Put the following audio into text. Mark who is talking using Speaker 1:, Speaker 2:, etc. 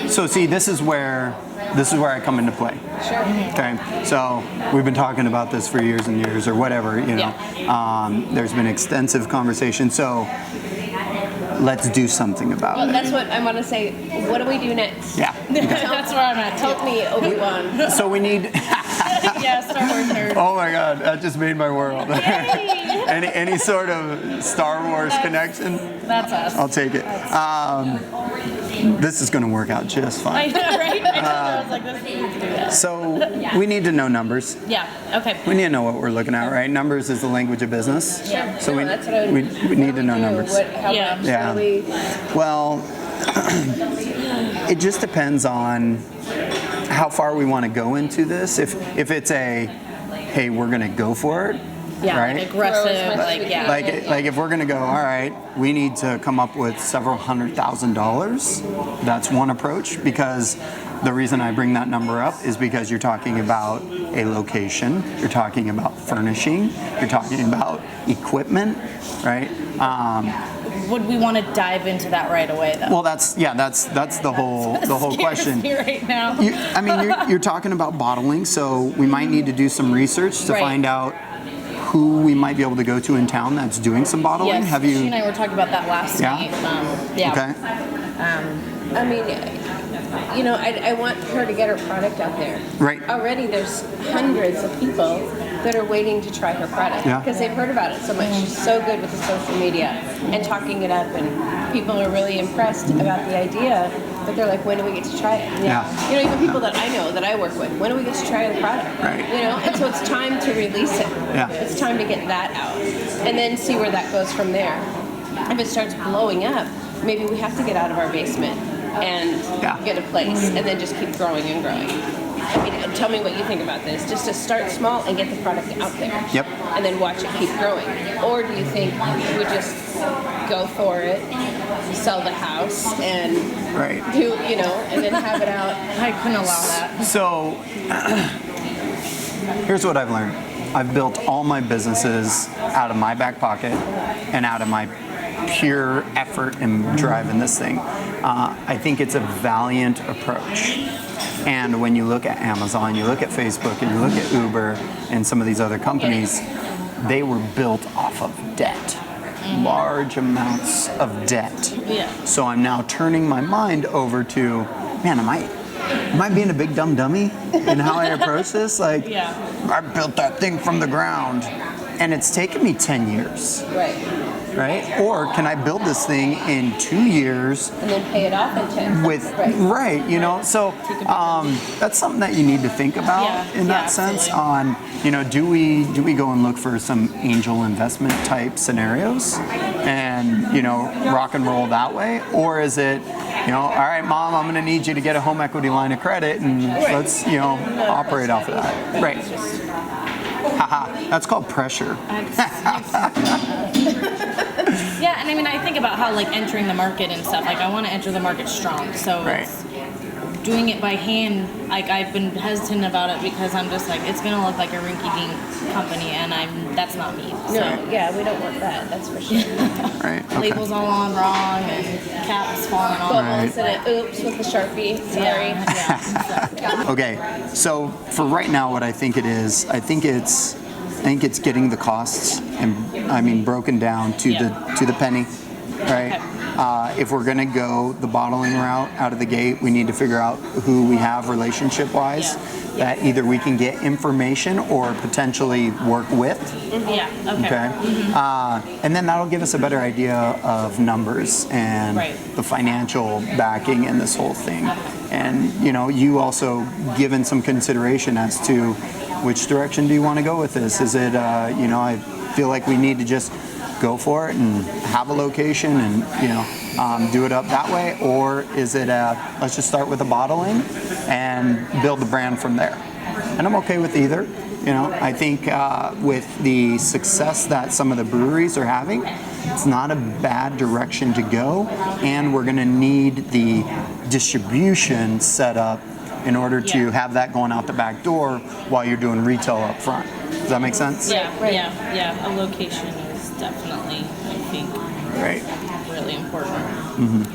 Speaker 1: So see, this is where I come into play.
Speaker 2: Sure.
Speaker 1: Okay, so we've been talking about this for years and years, or whatever. There's been extensive conversation. So let's do something about
Speaker 2: Well,
Speaker 1: it.
Speaker 2: that's what I want to say. What do we do next?
Speaker 1: Yeah.
Speaker 3: That's where I'm at.
Speaker 2: Help me, Obi-Wan.
Speaker 1: So we need.
Speaker 3: Yeah, Star Wars nerd.
Speaker 1: Oh my God, that just made my world. any sort of Star Wars connection,
Speaker 3: That's us.
Speaker 1: I'll take it. This is going to work out just
Speaker 3: I
Speaker 1: fine.
Speaker 3: know, right? I was like, this we can do that.
Speaker 1: So we need to know numbers.
Speaker 3: Yeah. Okay.
Speaker 1: We need to know what we're looking at, right? Numbers is the language of business.
Speaker 3: Yeah.
Speaker 1: So
Speaker 2: No, that's what I
Speaker 1: we
Speaker 2: what
Speaker 1: need
Speaker 2: do
Speaker 1: to
Speaker 2: we
Speaker 1: know
Speaker 2: do?
Speaker 1: numbers.
Speaker 2: How
Speaker 3: Yeah.
Speaker 2: much?
Speaker 1: Yeah.
Speaker 2: How do we?
Speaker 1: Well, it just depends on how far we want to go into this. If it's a, hey, we're going to go for it,
Speaker 3: Yeah.
Speaker 1: right?
Speaker 3: Like aggressive. Like yeah.
Speaker 1: Like if we're gonna go, all right, we need to come up with several $100,000. That's one approach, because the reason I bring that number up is because you're talking about a location, you're talking about furnishing, you're talking about equipment, right?
Speaker 3: Would we want to dive into that right away though?
Speaker 1: Well, that's the whole question.
Speaker 3: Me right now.
Speaker 1: You're talking about bottling, so we might need to do some research to
Speaker 3: Right.
Speaker 1: find out who we might be able to go to in town that's doing some bottling.
Speaker 3: Yes.
Speaker 1: Have you?
Speaker 3: She and I were talking about that last
Speaker 1: Yeah?
Speaker 3: night. Yeah.
Speaker 1: Okay.
Speaker 2: I mean, I want her to get her product out there.
Speaker 1: Right.
Speaker 2: Already, there's hundreds of people that are waiting to try her product
Speaker 1: Yeah.
Speaker 2: because they've heard about it so much. She's so good with the social media and talking it up, and people are really impressed about the idea. But they're like, when do we get to try it?
Speaker 1: Yeah.
Speaker 2: Even people that I know that I work with, when do we get to try the product?
Speaker 1: Right.
Speaker 2: And so it's time to release it.
Speaker 1: Yeah.
Speaker 2: It's time to get that out, and then see where that goes from there. If it starts blowing up, maybe we have to get out of our basement and
Speaker 1: Yeah.
Speaker 2: get a place, and then just keep growing and growing. Tell me what you think about this. Just to start small and get the product out there.
Speaker 1: Yep.
Speaker 2: And then watch it keep growing. Or do you think we just go for it, sell the house, and
Speaker 1: Right.
Speaker 2: do, and then have it out?
Speaker 3: I couldn't allow that.
Speaker 1: So here's what I've learned. I've built all my businesses out of my back pocket and out of my pure effort in driving this thing. I think it's a valiant approach. And when you look at Amazon, you look at Facebook, and you look at Uber and some of these other companies, they were built off of debt. Large amounts of debt.
Speaker 3: Yeah.
Speaker 1: So I'm now turning my mind over to, man, am I being a big dumb dummy in how I approach this? Like,
Speaker 3: Yeah.
Speaker 1: I built that thing from the ground, and it's taken me 10 years, right? Or can I build this thing in 2 years
Speaker 2: And then pay it off in 10.
Speaker 1: with, right, So that's something that you need to think about
Speaker 3: Yeah,
Speaker 1: in that
Speaker 3: yeah,
Speaker 1: sense
Speaker 3: absolutely.
Speaker 1: on, do we go and look for some angel investment type scenarios and, rock and roll that way? Or is it, all right, Mom, I'm going to need you to get a home equity line of credit, and let's, operate off of that. Right. Haha, that's called pressure.
Speaker 3: Yeah, and I think about how entering the market and stuff. I want to enter the market strong, so
Speaker 1: Right.
Speaker 3: it's doing it by hand. I've been hesitant about it because I'm just it's gonna look like a rinky-dink company, and that's not me. So.
Speaker 2: No, yeah, we don't want that. That's for sure.
Speaker 1: Right. Okay.
Speaker 3: Labels all on wrong and caps falling off.
Speaker 2: Bubbles and an oops with the Sharpie. Sorry.
Speaker 3: Yeah.
Speaker 1: Okay, so for right now, what I think it is, I think it's getting the costs and broken down to the penny, right?
Speaker 3: Okay.
Speaker 1: If we're gonna go the bottling route out of the gate, we need to figure out who we have relationship-wise that either we can get information or potentially work with.
Speaker 3: Yeah. Okay.
Speaker 1: Okay. And then that'll give us a better idea of numbers and
Speaker 3: Right.
Speaker 1: the financial backing and this whole thing. And you also given some consideration as to which direction do you want to go with this? Is it I feel like we need to just go for it and have a location and do it up that way, or is it let's just start with the bottling and build the brand from there? And I'm okay with either. I think with the success that some of the breweries are having, it's not a bad direction to go, and we're going to need the distribution set up in order to have that going out the back door while you're doing retail up front. Does that make sense?
Speaker 3: Yeah. Yeah. A location is definitely, I think,
Speaker 1: Right.
Speaker 3: really important.